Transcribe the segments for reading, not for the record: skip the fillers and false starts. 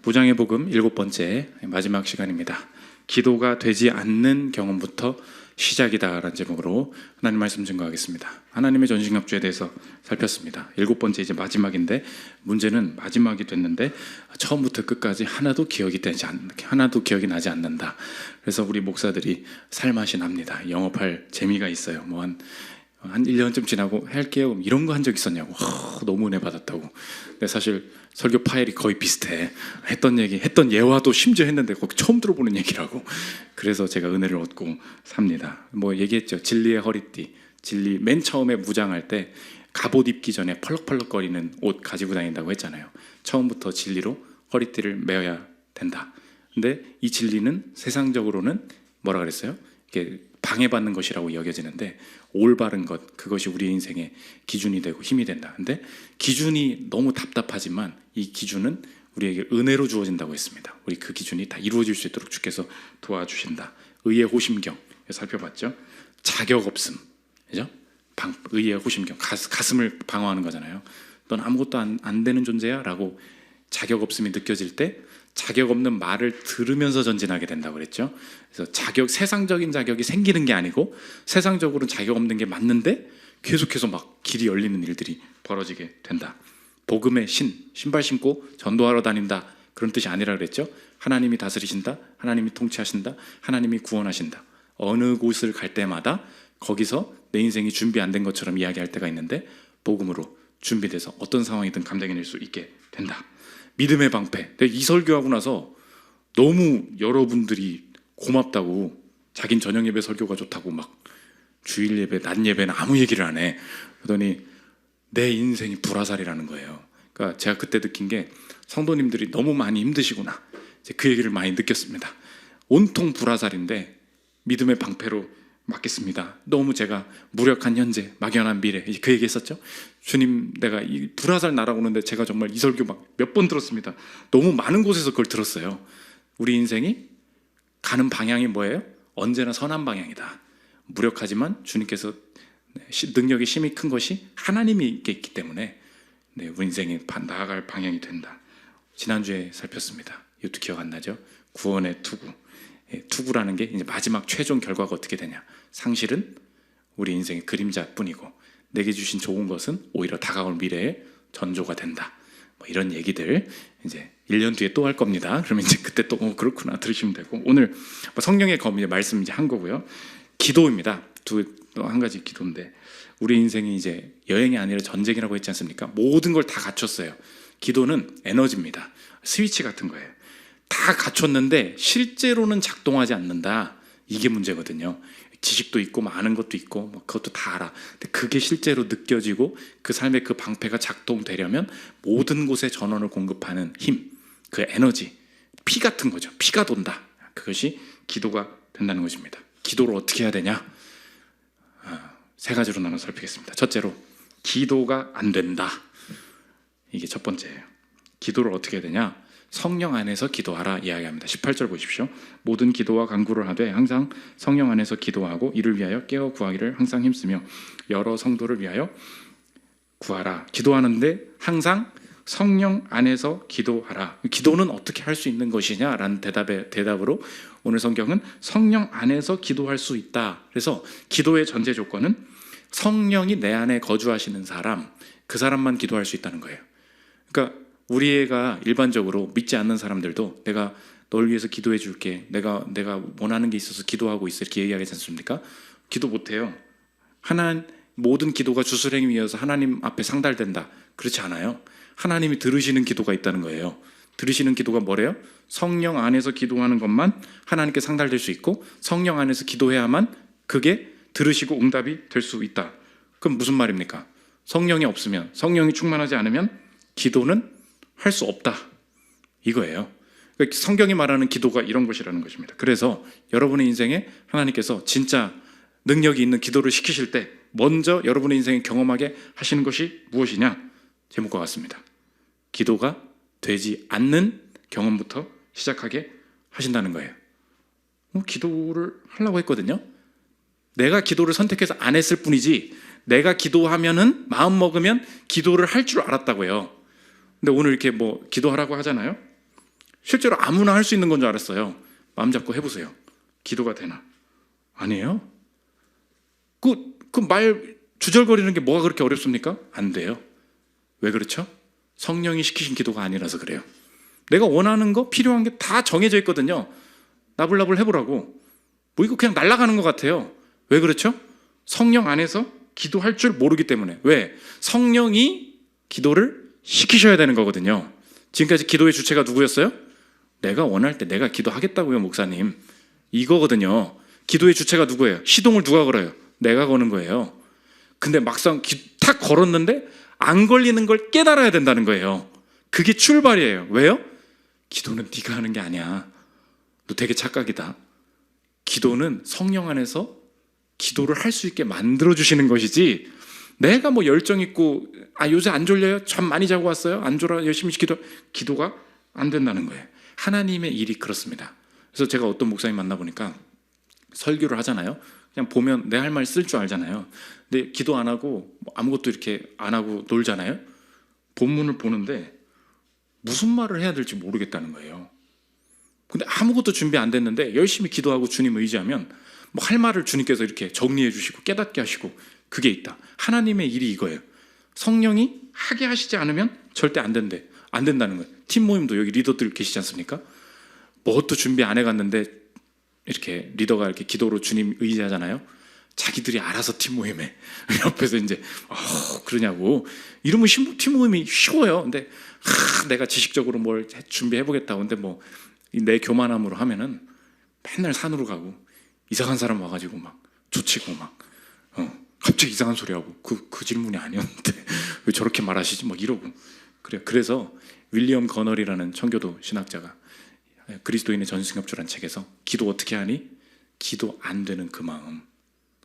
무장의 복음 7번째 마지막 시간입니다. 기도가 되지 않는 경험부터 시작이다라는 제목으로 하나님 말씀 증거하겠습니다. 하나님의 전신갑주에 대해서 살폈습니다. 7번째 이제 마지막인데 문제는 마지막이 됐는데 처음부터 끝까지 하나도 기억이 나지 않는다. 그래서 우리 목사들이 살맛이 납니다. 영업할 재미가 있어요. 한 1년쯤 지나고 할게요 이런 거 한 적 있었냐고. 너무 은혜 받았다고. 근데 사실 설교 파일이 거의 비슷해. 했던 예화도 심지어 했는데 거기 처음 들어보는 얘기라고. 그래서 제가 은혜를 얻고 삽니다. 얘기했죠. 진리의 허리띠. 진리 맨 처음에 무장할 때 갑옷 입기 전에 펄럭펄럭거리는 옷 가지고 다닌다고 했잖아요. 처음부터 진리로 허리띠를 메어야 된다. 근데 이 진리는 세상적으로는 뭐라 그랬어요? 이게 방해받는 것이라고 여겨지는데 올바른 것, 그것이 우리 인생의 기준이 되고 힘이 된다. 근데 기준이 너무 답답하지만 이 기준은 우리에게 은혜로 주어진다고 했습니다. 우리 그 기준이 다 이루어질 수 있도록 주께서 도와주신다. 의의 호심경 살펴봤죠. 자격 없음, 그죠? 의의 호심경, 가슴을 방어하는 거잖아요. 넌 아무것도 안 되는 존재야 라고 자격 없음이 느껴질 때 자격 없는 말을 들으면서 전진하게 된다고 그랬죠. 그래서 세상적인 자격이 생기는 게 아니고 세상적으로는 자격 없는 게 맞는데 계속해서 막 길이 열리는 일들이 벌어지게 된다. 복음의 신발 신고 전도하러 다닌다. 그런 뜻이 아니라 그랬죠. 하나님이 다스리신다. 하나님이 통치하신다. 하나님이 구원하신다. 어느 곳을 갈 때마다 거기서 내 인생이 준비 안 된 것처럼 이야기할 때가 있는데 복음으로 준비돼서 어떤 상황이든 감당해낼 수 있게 된다. 믿음의 방패. 이 설교하고 나서 너무 여러분들이 고맙다고, 자긴 저녁 예배 설교가 좋다고 막 주일 예배, 낮 예배는 아무 얘기를 안 해. 그러더니 내 인생이 불화살이라는 거예요. 그러니까 제가 그때 느낀 게 성도님들이 너무 많이 힘드시구나. 그 얘기를 많이 느꼈습니다. 온통 불화살인데 믿음의 방패로 맡겠습니다. 너무 제가 무력한 현재, 막연한 미래, 그 얘기 했었죠. 주님, 내가 이 불화살 날아오는데 제가 정말 이 설교 막 몇 번 들었습니다. 너무 많은 곳에서 그걸 들었어요. 우리 인생이 가는 방향이 뭐예요? 언제나 선한 방향이다. 무력하지만 주님께서 능력이 심히 큰 것이 하나님이 있기 때문에 우리 인생이 나아갈 방향이 된다. 지난주에 살폈습니다. 이것도 기억 안 나죠? 구원의 투구. 투구라는 게 이제 마지막 최종 결과가 어떻게 되냐. 상실은 우리 인생의 그림자뿐이고 내게 주신 좋은 것은 오히려 다가올 미래의 전조가 된다. 이런 얘기들 이제 1년 뒤에 또 할 겁니다. 그러면 이제 그때 또 그렇구나 들으시면 되고, 오늘 성령의 검 말씀 이제 한 거고요. 기도입니다. 한 가지 기도인데, 우리 인생이 이제 여행이 아니라 전쟁이라고 했지 않습니까? 모든 걸 다 갖췄어요. 기도는 에너지입니다. 스위치 같은 거예요. 다 갖췄는데 실제로는 작동하지 않는다. 이게 문제거든요. 지식도 있고 아는 것도 있고 그것도 다 알아. 근데 그게 실제로 느껴지고 그 삶의 그 방패가 작동되려면 모든 곳에 전원을 공급하는 힘, 그 에너지, 피 같은 거죠. 피가 돈다. 그것이 기도가 된다는 것입니다. 기도를 어떻게 해야 되냐? 세 가지로 나눠 살피겠습니다. 첫째로, 기도가 안 된다. 이게 첫 번째예요. 기도를 어떻게 해야 되냐? 성령 안에서 기도하라 이야기합니다. 18절 보십시오. 모든 기도와 간구를 하되 항상 성령 안에서 기도하고 이를 위하여 깨어 구하기를 항상 힘쓰며 여러 성도를 위하여 구하라. 기도하는데 항상 성령 안에서 기도하라. 기도는 어떻게 할 수 있는 것이냐라는 대답으로 오늘 성경은 성령 안에서 기도할 수 있다. 그래서 기도의 전제 조건은 성령이 내 안에 거주하시는 사람, 그 사람만 기도할 수 있다는 거예요. 그러니까 우리 애가 일반적으로 믿지 않는 사람들도 내가 널 위해서 기도해 줄게, 내가 원하는 게 있어서 기도하고 있어, 이렇게 얘기하지 않습니까? 기도 못해요. 모든 기도가 주술행위여서 하나님 앞에 상달된다, 그렇지 않아요. 하나님이 들으시는 기도가 있다는 거예요. 들으시는 기도가 뭐래요? 성령 안에서 기도하는 것만 하나님께 상달될 수 있고 성령 안에서 기도해야만 그게 들으시고 응답이 될 수 있다. 그럼 무슨 말입니까? 성령이 없으면, 성령이 충만하지 않으면 기도는 할 수 없다, 이거예요. 그러니까 성경이 말하는 기도가 이런 것이라는 것입니다. 그래서 여러분의 인생에 하나님께서 진짜 능력이 있는 기도를 시키실 때 먼저 여러분의 인생에 경험하게 하시는 것이 무엇이냐? 제목과 같습니다. 기도가 되지 않는 경험부터 시작하게 하신다는 거예요. 기도를 하려고 했거든요. 내가 기도를 선택해서 안 했을 뿐이지, 내가 기도하면은, 마음 먹으면 기도를 할 줄 알았다고요. 근데 오늘 이렇게 기도하라고 하잖아요. 실제로 아무나 할 수 있는 건 줄 알았어요. 마음 잡고 해보세요. 기도가 되나? 아니에요. 그 말 주절거리는 게 뭐가 그렇게 어렵습니까? 안 돼요. 왜 그렇죠? 성령이 시키신 기도가 아니라서 그래요. 내가 원하는 거, 필요한 게 다 정해져 있거든요. 나불나불 해보라고. 뭐 이거 그냥 날아가는 것 같아요. 왜 그렇죠? 성령 안에서 기도할 줄 모르기 때문에. 왜? 성령이 기도를 시키셔야 되는 거거든요. 지금까지 기도의 주체가 누구였어요? 내가 원할 때 내가 기도하겠다고요, 목사님. 이거거든요. 기도의 주체가 누구예요? 시동을 누가 걸어요? 내가 거는 거예요. 근데 막상 탁 걸었는데 안 걸리는 걸 깨달아야 된다는 거예요. 그게 출발이에요. 왜요? 기도는 네가 하는 게 아니야. 너 되게 착각이다. 기도는 성령 안에서 기도를 할 수 있게 만들어주시는 것이지, 내가 뭐 열정 있고 요새 안 졸려요? 잠 많이 자고 왔어요? 안 졸아? 열심히 기도가 안 된다는 거예요. 하나님의 일이 그렇습니다. 그래서 제가 어떤 목사님 만나보니까 설교를 하잖아요. 그냥 보면 내 할 말 쓸 줄 알잖아요. 근데 기도 안 하고 아무것도 이렇게 안 하고 놀잖아요. 본문을 보는데 무슨 말을 해야 될지 모르겠다는 거예요. 근데 아무것도 준비 안 됐는데 열심히 기도하고 주님 의지하면 뭐 할 말을 주님께서 이렇게 정리해 주시고 깨닫게 하시고, 그게 있다. 하나님의 일이 이거예요. 성령이 하게 하시지 않으면 절대 안 된다는 거예요. 팀 모임도 여기 리더들 계시지 않습니까? 뭣도 준비 안 해갔는데 이렇게 리더가 이렇게 기도로 주님 의지하잖아요. 자기들이 알아서 팀 모임에 옆에서 이제 그러냐고. 이러면 팀 모임이 쉬워요. 근데 내가 지식적으로 뭘 준비해 보겠다고. 근데 뭐 내 교만함으로 하면은 맨날 산으로 가고, 이상한 사람 와가지고 막 조치고 막 갑자기 이상한 소리 하고, 그 질문이 아니었는데 왜 저렇게 말하시지? 막 이러고. 그래서 윌리엄 거널이라는 청교도 신학자가 그리스도인의 전승협주라는 책에서 기도 어떻게 하니? 기도 안 되는 그 마음,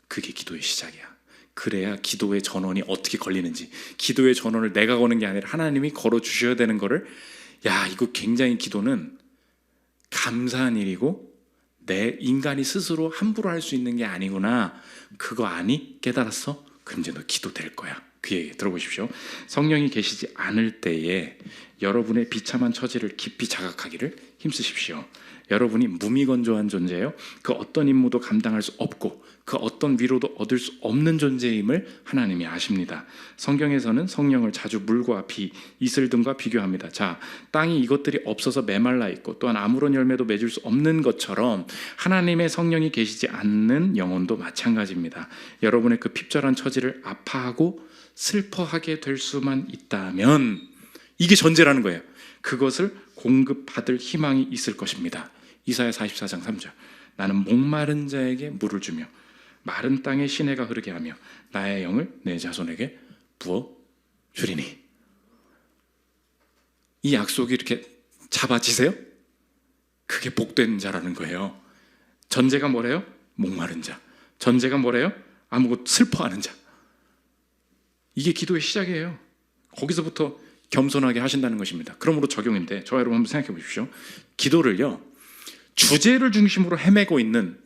그게 기도의 시작이야. 그래야 기도의 전원이 어떻게 걸리는지, 기도의 전원을 내가 거는 게 아니라 하나님이 걸어주셔야 되는 거를, 이거 굉장히 기도는 감사한 일이고 내 인간이 스스로 함부로 할 수 있는 게 아니구나. 그거 아니? 깨달았어? 그럼 이제 너 기도 될 거야. 그 얘기 들어보십시오. 성령이 계시지 않을 때에 여러분의 비참한 처지를 깊이 자각하기를 힘쓰십시오. 여러분이 무미건조한 존재예요. 그 어떤 임무도 감당할 수 없고 그 어떤 위로도 얻을 수 없는 존재임을 하나님이 아십니다. 성경에서는 성령을 자주 물과 비, 이슬 등과 비교합니다. 자, 땅이 이것들이 없어서 메말라 있고 또한 아무런 열매도 맺을 수 없는 것처럼 하나님의 성령이 계시지 않는 영혼도 마찬가지입니다. 여러분의 그 핍절한 처지를 아파하고 슬퍼하게 될 수만 있다면, 이게 전제라는 거예요. 그것을 공급받을 희망이 있을 것입니다. 이사야 44장 3절. 나는 목마른 자에게 물을 주며 마른 땅에 시내가 흐르게 하며 나의 영을 내 자손에게 부어 주리니. 이 약속이 이렇게 잡아지세요? 그게 복된 자라는 거예요. 전제가 뭐래요? 목마른 자. 전제가 뭐래요? 아무것도 슬퍼하는 자. 이게 기도의 시작이에요. 거기서부터 겸손하게 하신다는 것입니다. 그러므로 적용인데, 저와 여러분 한번 생각해 보십시오. 기도를요, 주제를 중심으로 헤매고 있는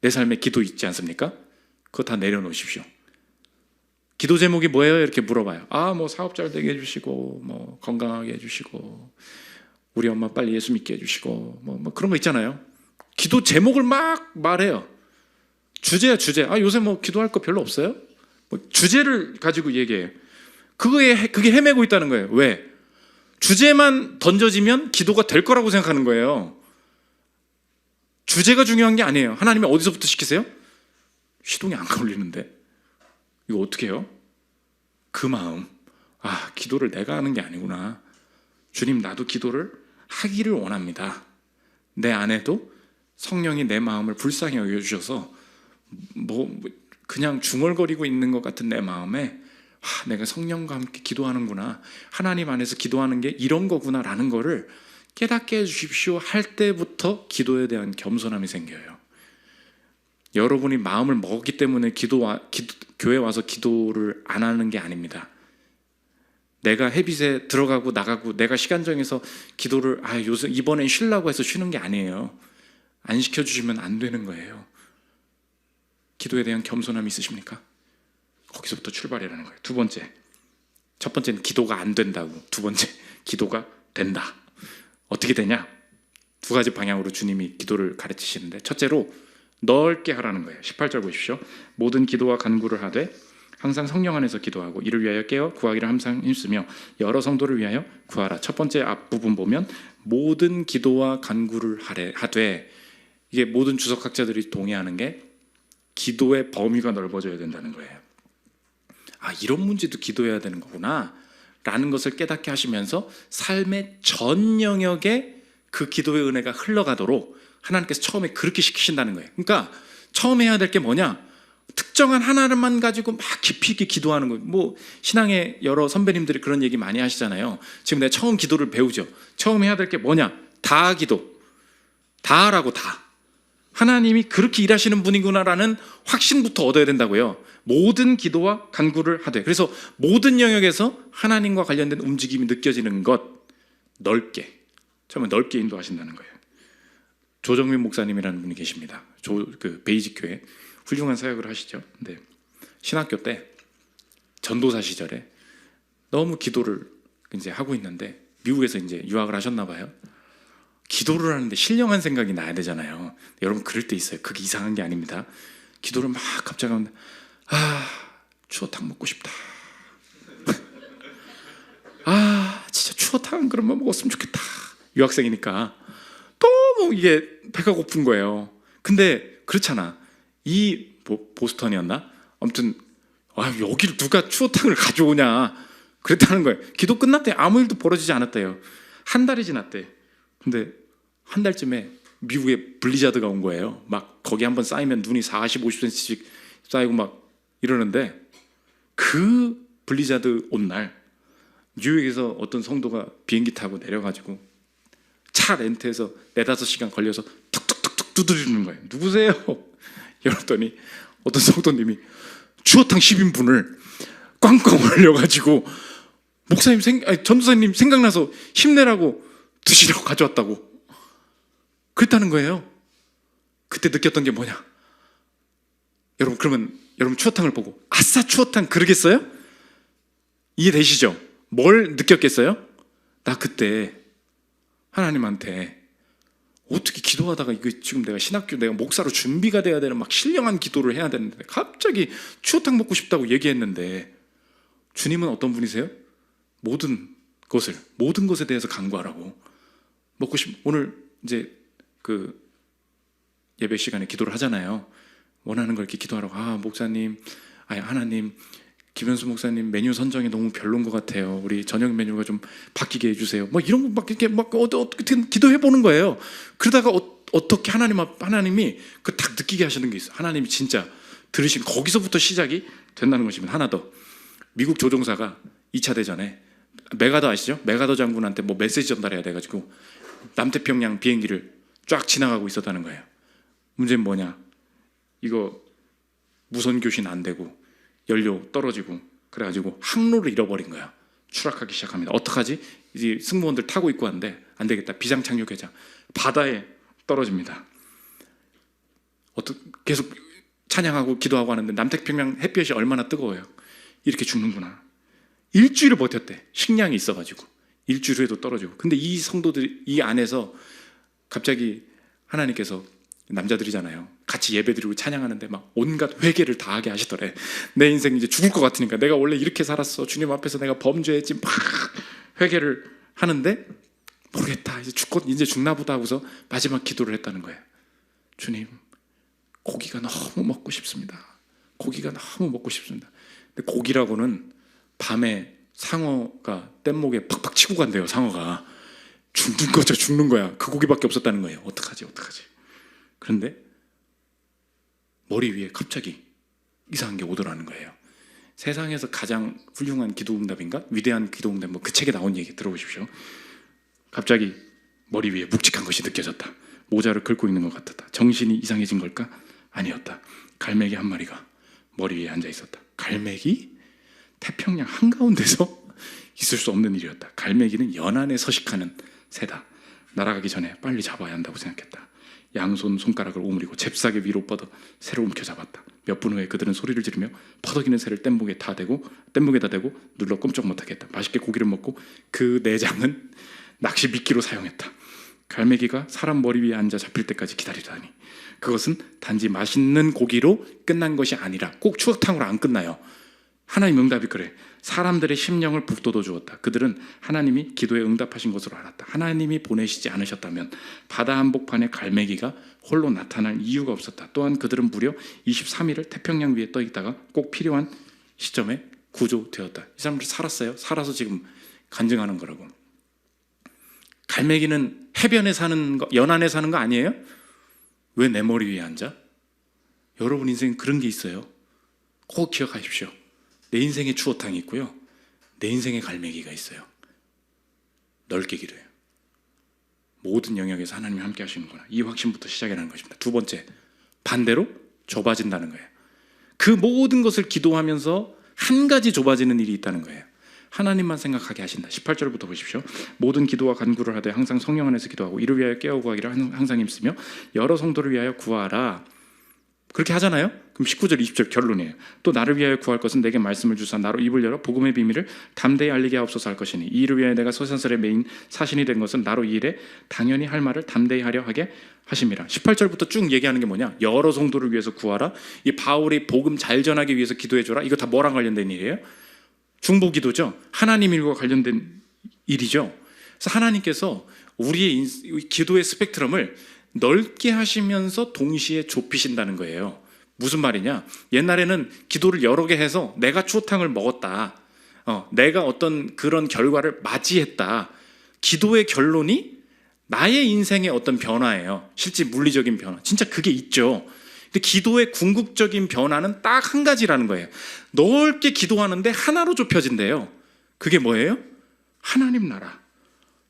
내 삶의 기도 있지 않습니까? 그거 다 내려놓으십시오. 기도 제목이 뭐예요? 이렇게 물어봐요. 뭐 사업 잘 되게 해주시고, 뭐 건강하게 해주시고, 우리 엄마 빨리 예수 믿게 해주시고, 뭐 그런 거 있잖아요. 기도 제목을 막 말해요. 주제야, 주제. 요새 뭐 기도할 거 별로 없어요? 뭐 주제를 가지고 얘기해요. 그게 헤매고 있다는 거예요. 왜? 주제만 던져지면 기도가 될 거라고 생각하는 거예요. 주제가 중요한 게 아니에요. 하나님이 어디서부터 시키세요? 시동이 안 걸리는데 이거 어떻게 해요? 그 마음, 기도를 내가 하는 게 아니구나. 주님, 나도 기도를 하기를 원합니다. 내 안에도 성령이 내 마음을 불쌍히 여겨주셔서 그냥 중얼거리고 있는 것 같은 내 마음에 내가 성령과 함께 기도하는구나, 하나님 안에서 기도하는 게 이런 거구나 라는 거를 깨닫게 해주십시오 할 때부터 기도에 대한 겸손함이 생겨요. 여러분이 마음을 먹었기 때문에 교회 와서 기도를 안 하는 게 아닙니다. 내가 햇빛에 들어가고 나가고 내가 시간 정해서 기도를 요새 이번엔 쉬려고 해서 쉬는 게 아니에요. 안 시켜주시면 안 되는 거예요. 기도에 대한 겸손함이 있으십니까? 거기서부터 출발이라는 거예요. 두 번째, 첫 번째는 기도가 안 된다고, 두 번째, 기도가 된다. 어떻게 되냐? 두 가지 방향으로 주님이 기도를 가르치시는데, 첫째로 넓게 하라는 거예요. 18절 보십시오. 모든 기도와 간구를 하되 항상 성령 안에서 기도하고 이를 위하여 깨어 구하기를 항상 힘쓰며 여러 성도를 위하여 구하라. 첫 번째 앞부분 보면 모든 기도와 간구를 하되, 이게 모든 주석학자들이 동의하는 게 기도의 범위가 넓어져야 된다는 거예요. 아, 이런 문제도 기도해야 되는 거구나 라는 것을 깨닫게 하시면서 삶의 전 영역에 그 기도의 은혜가 흘러가도록 하나님께서 처음에 그렇게 시키신다는 거예요. 그러니까 처음 해야 될 게 뭐냐? 특정한 하나만 가지고 막 깊이 있게 기도하는 거예요. 뭐 신앙의 여러 선배님들이 그런 얘기 많이 하시잖아요. 지금 내가 처음 기도를 배우죠. 처음 해야 될 게 뭐냐? 다 기도. 다 하라고, 다. 하나님이 그렇게 일하시는 분이구나라는 확신부터 얻어야 된다고요. 모든 기도와 간구를 하되. 그래서 모든 영역에서 하나님과 관련된 움직임이 느껴지는 것, 넓게, 처음에 넓게 인도하신다는 거예요. 조정민 목사님이라는 분이 계십니다. 그 베이직 교회 훌륭한 사역을 하시죠. 근데 신학교 때 전도사 시절에 너무 기도를 이제 하고 있는데, 미국에서 이제 유학을 하셨나 봐요. 기도를 하는데 신령한 생각이 나야 되잖아요. 여러분 그럴 때 있어요. 그게 이상한 게 아닙니다. 기도를 막 갑자기 하는데, 추어탕 먹고 싶다. 진짜 추어탕 그런만 먹었으면 좋겠다. 유학생이니까 너무 이게 배가 고픈 거예요. 근데 그렇잖아. 이 보스턴이었나? 아무튼 여기를 누가 추어탕을 가져오냐 그랬다는 거예요. 기도 끝났대. 아무 일도 벌어지지 않았대요. 한 달이 지났대. 근데 한 달쯤에 미국에 블리자드가 온 거예요. 막 거기 한번 쌓이면 눈이 40, 50cm씩 쌓이고 막 이러는데, 그 블리자드 온 날 뉴욕에서 어떤 성도가 비행기 타고 내려가지고 차 렌트해서 4-5시간 걸려서 툭툭툭툭 두드리는 거예요. 누구세요? 열었더니 어떤 성도님이 추어탕 10인분을 꽝꽝 올려가지고 목사님 전도사님 생각나서 힘내라고 드시라고 가져왔다고 그랬다는 거예요. 그때 느꼈던 게 뭐냐? 여러분, 그러면 여러분 추어탕을 보고 아싸 추어탕 그러겠어요? 이해되시죠? 뭘 느꼈겠어요? 나 그때 하나님한테 어떻게 기도하다가 이거 지금 내가 신학교 내가 목사로 준비가 돼야 되는 막 신령한 기도를 해야 되는데 갑자기 추어탕 먹고 싶다고 얘기했는데, 주님은 어떤 분이세요? 모든 것에 대해서 간구하라고. 먹고 싶 오늘 이제 그 예배 시간에 기도를 하잖아요. 원하는 걸 이렇게 기도하라고. 목사님, 하나님, 김현수 목사님 메뉴 선정이 너무 별론 것 같아요. 우리 저녁 메뉴가 좀 바뀌게 해주세요. 뭐 이런 거 막 이렇게 막 어떻게 기도해 보는 거예요. 그러다가 어떻게 하나님이 그 딱 느끼게 하시는 게 있어요. 하나님이 진짜 들으신, 거기서부터 시작이 된다는 것입니다. 하나 더, 미국 조종사가 2차 대전에 메가더 아시죠? 메가더 장군한테 뭐 메시지 전달해야 돼가지고 남태평양 비행기를 쫙 지나가고 있었다는 거예요. 문제는 뭐냐? 이거 무선 교신 안 되고 연료 떨어지고 그래가지고 항로를 잃어버린 거야. 추락하기 시작합니다. 어떡하지? 이제 승무원들 타고 있고 한데 안 되겠다. 비상 착륙하자. 바다에 떨어집니다. 계속 찬양하고 기도하고 하는데 남태평양 햇볕이 얼마나 뜨거워요. 이렇게 죽는구나. 일주일을 버텼대. 식량이 있어가지고 일주일 후에도 떨어지고. 근데 이 성도들이 이 안에서 갑자기 하나님께서, 남자들이잖아요, 같이 예배드리고 찬양하는데 막 온갖 회개를 다 하게 하시더래. 내 인생 이제 죽을 것 같으니까, 내가 원래 이렇게 살았어, 주님 앞에서 내가 범죄했지, 막 회개를 하는데 모르겠다, 이제 죽나 보다 하고서 마지막 기도를 했다는 거예요. 주님, 고기가 너무 먹고 싶습니다. 고기가 너무 먹고 싶습니다. 근데 고기라고는 밤에 상어가 뗏목에 팍팍 치고 간대요. 상어가 죽는 거야. 그 고기밖에 없었다는 거예요. 어떡하지? 그런데 머리 위에 갑자기 이상한 게 오더라는 거예요. 세상에서 가장 훌륭한 기도응답인가? 위대한 기도응답, 그 책에 나온 얘기 들어보십시오. 갑자기 머리 위에 묵직한 것이 느껴졌다. 모자를 긁고 있는 것 같았다. 정신이 이상해진 걸까? 아니었다. 갈매기 한 마리가 머리 위에 앉아 있었다. 갈매기? 태평양 한가운데서 있을 수 없는 일이었다. 갈매기는 연안에 서식하는 새다. 날아가기 전에 빨리 잡아야 한다고 생각했다. 양손 손가락을 오므리고 잽싸게 위로 뻗어 새를 움켜잡았다. 몇 분 후에 그들은 소리를 지르며 퍼덕이는 새를 뗏목에다 대고 눌러 꼼짝 못하게 했다. 맛있게 고기를 먹고 그 내장은 낚시 미끼로 사용했다. 갈매기가 사람 머리 위에 앉아 잡힐 때까지 기다리다니. 그것은 단지 맛있는 고기로 끝난 것이 아니라 꼭 추어탕으로 안 끝나요. 하나님 응답이 그래. 사람들의 심령을 북돋워 주었다. 그들은 하나님이 기도에 응답하신 것으로 알았다. 하나님이 보내시지 않으셨다면 바다 한복판에 갈매기가 홀로 나타날 이유가 없었다. 또한 그들은 무려 23일을 태평양 위에 떠 있다가 꼭 필요한 시점에 구조되었다. 이 사람들 살았어요. 살아서 지금 간증하는 거라고. 갈매기는 해변에 사는 거, 연안에 사는 거 아니에요? 왜 내 머리 위에 앉아? 여러분 인생에 그런 게 있어요. 꼭 기억하십시오. 내 인생에 추어탕이 있고요, 내 인생에 갈매기가 있어요. 넓게 기도해요. 모든 영역에서 하나님이 함께 하시는구나. 이 확신부터 시작이라는 것입니다. 두 번째, 반대로 좁아진다는 거예요. 그 모든 것을 기도하면서 한 가지 좁아지는 일이 있다는 거예요. 하나님만 생각하게 하신다. 18절부터 보십시오. 모든 기도와 간구를 하되 항상 성령 안에서 기도하고 이를 위하여 깨어 구하기를 항상 힘쓰며 여러 성도를 위하여 구하라. 그렇게 하잖아요. 그럼 19절 20절 결론이에요. 또 나를 위하여 구할 것은 내게 말씀을 주사 나로 입을 열어 복음의 비밀을 담대히 알리게 하옵소서 할 것이니 이 일을 위하여 내가 소산설의 메인 사신이 된 것은 나로 이 일에 당연히 할 말을 담대히 하려 하게 하심이라. 18절부터 쭉 얘기하는 게 뭐냐? 여러 성도를 위해서 구하라. 이 바울이 복음 잘 전하기 위해서 기도해줘라. 이거 다 뭐랑 관련된 일이에요? 중보기도죠. 하나님 일과 관련된 일이죠. 그래서 하나님께서 우리의 기도의 스펙트럼을 넓게 하시면서 동시에 좁히신다는 거예요. 무슨 말이냐? 옛날에는 기도를 여러 개 해서 내가 추어탕을 먹었다, 내가 어떤 그런 결과를 맞이했다. 기도의 결론이 나의 인생의 어떤 변화예요. 실제 물리적인 변화. 진짜 그게 있죠. 근데 기도의 궁극적인 변화는 딱 한 가지라는 거예요. 넓게 기도하는데 하나로 좁혀진대요. 그게 뭐예요? 하나님 나라,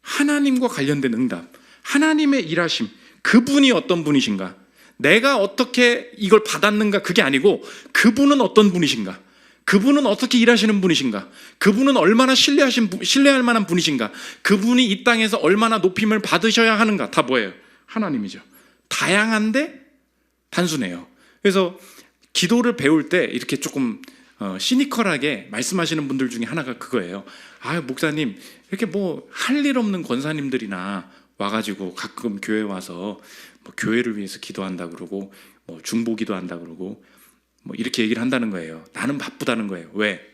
하나님과 관련된 응답, 하나님의 일하심. 그분이 어떤 분이신가? 내가 어떻게 이걸 받았는가? 그게 아니고 그분은 어떤 분이신가? 그분은 어떻게 일하시는 분이신가? 그분은 얼마나 신뢰할 만한 분이신가? 그분이 이 땅에서 얼마나 높임을 받으셔야 하는가? 다 뭐예요? 하나님이죠. 다양한데 단순해요. 그래서 기도를 배울 때 이렇게 조금 시니컬하게 말씀하시는 분들 중에 하나가 그거예요. 아, 목사님, 이렇게 뭐 할 일 없는 권사님들이나 와가지고 가끔 교회 와서 뭐 교회를 위해서 기도한다 그러고 뭐 중보 기도한다 그러고 뭐 이렇게 얘기를 한다는 거예요. 나는 바쁘다는 거예요. 왜?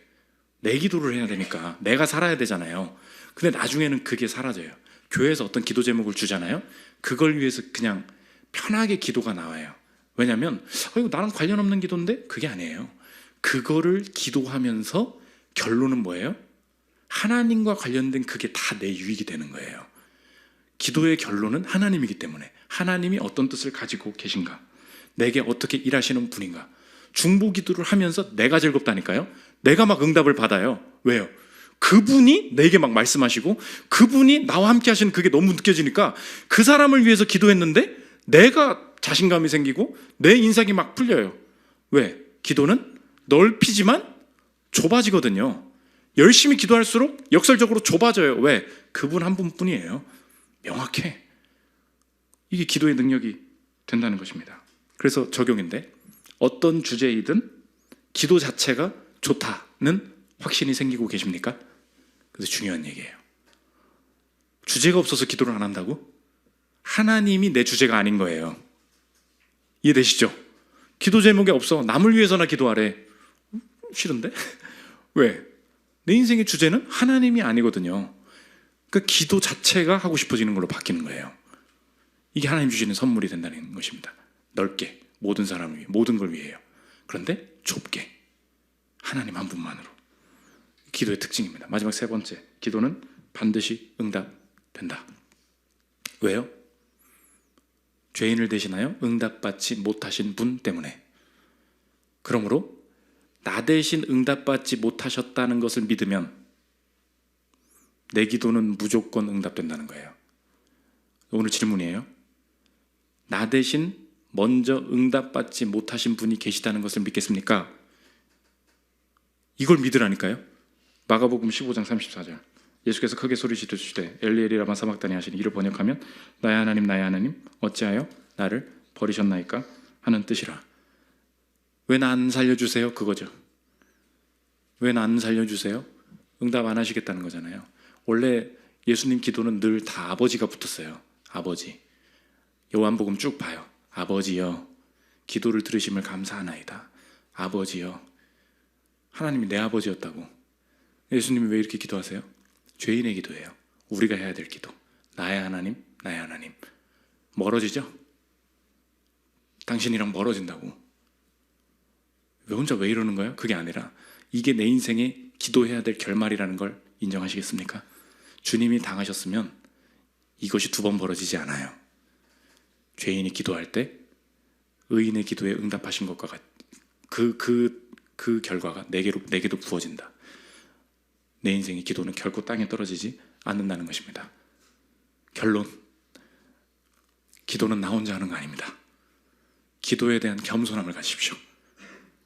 내 기도를 해야 되니까. 내가 살아야 되잖아요. 근데 나중에는 그게 사라져요. 교회에서 어떤 기도 제목을 주잖아요. 그걸 위해서 그냥 편하게 기도가 나와요. 왜냐하면 이거 나랑 관련 없는 기도인데? 그게 아니에요. 그거를 기도하면서 결론은 뭐예요? 하나님과 관련된 그게 다 내 유익이 되는 거예요. 기도의 결론은 하나님이기 때문에 하나님이 어떤 뜻을 가지고 계신가, 내게 어떻게 일하시는 분인가. 중보 기도를 하면서 내가 즐겁다니까요. 내가 막 응답을 받아요. 왜요? 그분이 내게 막 말씀하시고 그분이 나와 함께 하시는 그게 너무 느껴지니까 그 사람을 위해서 기도했는데 내가 자신감이 생기고 내 인상이 막 풀려요. 왜? 기도는 넓히지만 좁아지거든요. 열심히 기도할수록 역설적으로 좁아져요. 왜? 그분 한 분뿐이에요. 명확해. 이게 기도의 능력이 된다는 것입니다. 그래서 적용인데 어떤 주제이든 기도 자체가 좋다는 확신이 생기고 계십니까? 그래서 중요한 얘기예요. 주제가 없어서 기도를 안 한다고? 하나님이 내 주제가 아닌 거예요. 이해되시죠? 기도 제목이 없어. 남을 위해서나 기도하래. 싫은데? 왜? 내 인생의 주제는 하나님이 아니거든요. 그 기도 자체가 하고 싶어지는 걸로 바뀌는 거예요. 이게 하나님 주시는 선물이 된다는 것입니다. 넓게, 모든 사람을 위해, 모든 걸 위해요. 그런데 좁게, 하나님 한 분만으로. 기도의 특징입니다. 마지막 세 번째, 기도는 반드시 응답된다. 왜요? 죄인을 대신하여 응답받지 못하신 분 때문에. 그러므로 나 대신 응답받지 못하셨다는 것을 믿으면 내 기도는 무조건 응답된다는 거예요. 오늘 질문이에요. 나 대신 먼저 응답받지 못하신 분이 계시다는 것을 믿겠습니까? 이걸 믿으라니까요. 마가복음 15장 34절. 예수께서 크게 소리 지르시되 엘리 엘리 라마 사박다니 하시니 이를 번역하면 나의 하나님 어찌하여 나를 버리셨나이까 하는 뜻이라. 왜 나 안 살려주세요? 그거죠. 왜 나 안 살려주세요? 응답 안 하시겠다는 거잖아요. 원래 예수님 기도는 늘 다 아버지가 붙었어요. 아버지. 요한복음 쭉 봐요. 아버지여, 기도를 들으심을 감사하나이다. 아버지여. 하나님이 내 아버지였다고. 예수님이 왜 이렇게 기도하세요? 죄인의 기도예요. 우리가 해야 될 기도. 나의 하나님, 나의 하나님. 멀어지죠? 당신이랑 멀어진다고. 왜 혼자 왜 이러는 거예요? 그게 아니라 이게 내 인생에 기도해야 될 결말이라는 걸 인정하시겠습니까? 주님이 당하셨으면 이것이 두 번 벌어지지 않아요. 죄인이 기도할 때 의인의 기도에 응답하신 것과 그 결과가 내게도 부어진다. 내 인생의 기도는 결코 땅에 떨어지지 않는다는 것입니다. 결론, 기도는 나 혼자 하는 거 아닙니다. 기도에 대한 겸손함을 가지십시오.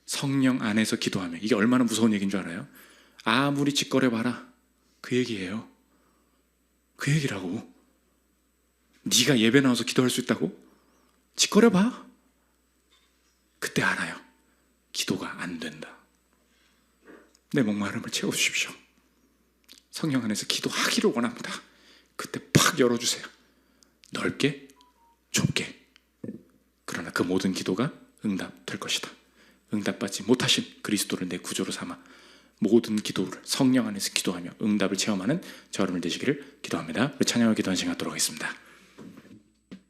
성령 안에서 기도하며, 이게 얼마나 무서운 얘기인 줄 알아요? 아무리 짓거려봐라, 그 얘기예요. 그 얘기라고. 네가 예배 나와서 기도할 수 있다고? 짓거려봐. 그때 알아요. 기도가 안 된다. 내 목마름을 채워주십시오. 성령 안에서 기도하기를 원합니다. 그때 팍 열어주세요. 넓게, 좁게. 그러나 그 모든 기도가 응답될 것이다. 응답받지 못하신 그리스도를 내 구조로 삼아 모든 기도를 성령 안에서 기도하며 응답을 체험하는 저 여러분들 되시기를 기도합니다. 우리 찬양을 기도한 시간 갖도록 하겠습니다.